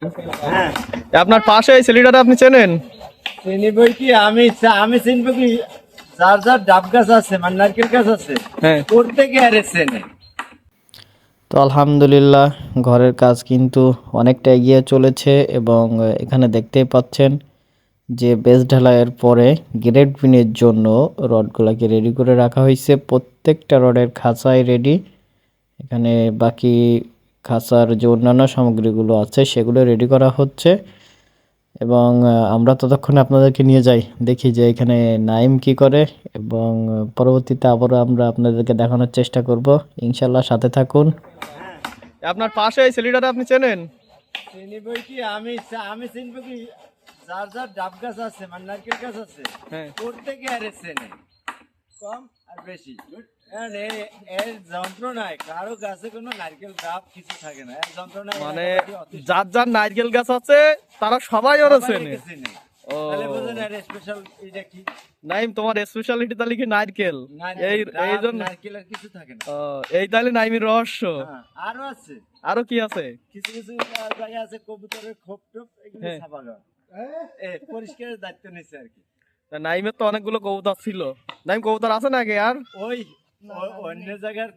হ্যাঁ, আপনার পাশে এই ছেলেটাকে আপনি চেনেন? চিনি বই কি আমি চিনবো কি? যার যার ডাব গাছ আছে মানে নারকেল গাছ আছে, হ্যাঁ। করতে গিয়ে আরে চেনে। তো আলহামদুলিল্লাহ ঘরের কাজ কিন্তু অনেকটা এগিয়ে চলেছে এবং এখানে দেখতেই পাচ্ছেন যে বেস ঢালাইয়ের পরে গ্রেড বিনের জন্য রডগুলোকে রেডি করে রাখা হয়েছে। প্রত্যেকটা রডের খাঁচাই রেডি। এখানে বাকি খাঁচার যে অন্যান্য সামগ্রীগুলো আছে সেগুলো রেডি করা হচ্ছে এবং আমরা ততক্ষণে আপনাদেরকে নিয়ে যাই, দেখি যে এখানে নাইম কি করে এবং পরবর্তীতে আবারও আমরা আপনাদেরকে দেখানোর চেষ্টা করব। ইনশাল্লাহ সাথে থাকুন। আপনার পাশে এই ছেলেটাকে আপনি চেনেন? চিনি বই কি আমি চিনবো কি? যার যার ডাব গাছ আছে মানে নারকেল গাছ আছে, হ্যাঁ। করতে গিয়ে আরে চেনে, কম আর বেশি। কারণ এর যন্ত্রণায় কারো গাছে কোনো নারকেল ডাব কিছু থাকে না, এর যন্ত্রণায় মানে যার যার নারকেল গাছ আছে তারা সবাই ওরা চেনে। ও তাহলে বুঝুন এর স্পেশাল এটা কি? নাইম, তোমার স্পেশালিটি তাহলে কি নারকেল? এই এই জন্য নারকেল আর কিছু থাকে না। এই তাহলে নাইমের রহস্য। হ্যাঁ, আরো আছে, আরো কি আছে? কিছু কিছু জায়গা আছে কবুতরের খোপ টোপ এগুলো হ্যাঁ। ছাপা দেওয়া, পরিষ্কারের দায়িত্ব নিচ্ছে আর কি। তা নাইমের তো অনেকগুলো কবুতর ছিল। নাইম, কবুতর আছে নাকি আর? ওই অন্য জায়গার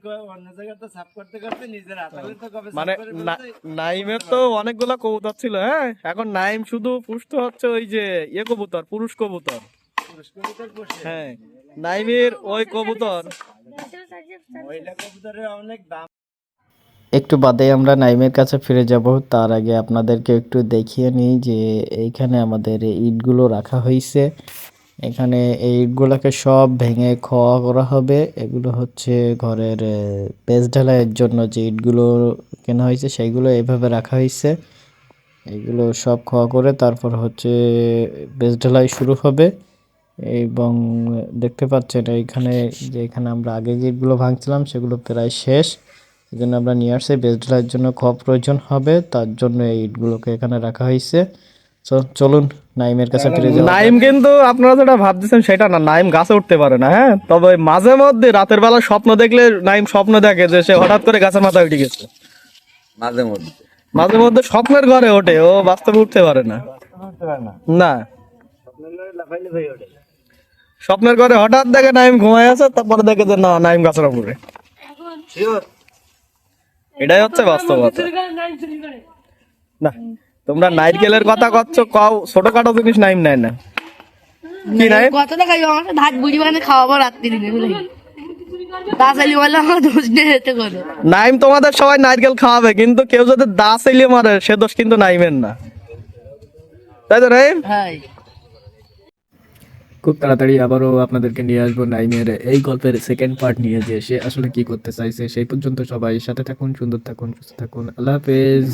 তো সাফ করতে করতে নিজের আতালে তো কবে মানে সাফ করে ফেলছে। নাইমের তো অনেকগুলো কবুতর ছিল। হ্যাঁ, এখন নাইম শুধু পুষ্ট হচ্ছে ওই যে কবুতর, পুরুষ কবুতর। কবুতর পোষে। হ্যাঁ, নাইমের ওই কবুতর। মহিলা কবুতরের অনেক দাম। একটু বাদে আমরা নাইমের কাছে ফিরে যাব, তার আগে আপনাদেরকে একটু দেখিয়ে নিই যে এইখানে আমাদের এই ইটগুলো রাখা হয়েছে। এখানে এই ইটগুলোকে সব ভেঙে খোয়া করা হবে। এগুলো হচ্ছে ঘরের বেস ঢালাইয়ের জন্য যে ইটগুলো কেনা হয়েছে সেইগুলো এইভাবে রাখা হয়েছে। এগুলো সব খোয়া করে তারপর হচ্ছে বেস ঢালাই শুরু হবে এবং দেখতে পাচ্ছেন এইখানে যে এখানে আমরা আগে যেগুলো ভাঙছিলাম সেগুলো প্রায় শেষ। এই জন্য আমরা নিয়ে আসছি, বেস ঢালাইয়ের জন্য খোয়া প্রয়োজন হবে, তার জন্য এই ইটগুলোকে এখানে রাখা হয়েছে। চলুন নাইমের কাছে ফিরে যাওয়া যাক। নাইম কিন্তু আপনারা যেটা ভাবতেছেন সেটা না, নাইম গাছে উঠতে পারে না। হ্যাঁ, তবে মাঝে মধ্যে রাতের বেলা স্বপ্ন দেখলে নাইম স্বপ্ন দেখে যে সে হঠাৎ করে গাছের মাথায় উঠে গেছে। মাঝে মধ্যে মাঝে মধ্যে স্বপ্নের ঘরে ওঠে, ও বাস্তবে উঠতে পারে না। বুঝতে পারে না, না, লাফাইলে ভাই ওঠে। স্বপ্নের ঘরে হঠাৎ দেখে নাইম ঘুমায় আছে, তারপরে দেখে যে না, নাইম গাছের উপরে। শিওর এটাই হচ্ছে বাস্তবতা। না, তোমরা নারকেলের কথা কচ্ছ, কও ছোটখাটো জিনিস নাইম নেয় না। কি নাইম? কতটা খাইবো আমাকে ভাত বুড়ি মানে খাওয়াবো রাত্রি দিনে বুঝলি তাড়াতাড়ি বললে আমার দোষ নিয়ে যেতে করো নাইম তোমাদের সবাই নারকেল খাওয়াবে, কিন্তু কেউ যদি দা চাইলে মারে সে দোষ কিন্তু নাইমের না, তাই তো নাইম? হ্যাঁ খুব তাড়াতাড়ি আবারও আপনাদেরকে নিয়ে আসবো নাইমের এই গল্পের সেকেন্ড পার্ট নিয়ে, যে সে আসলে কি করতে চাইছে। সেই পর্যন্ত সবাই সাথে থাকুন, সুন্দর থাকুন, সুস্থ থাকুন। আল্লাহ হাফেজ।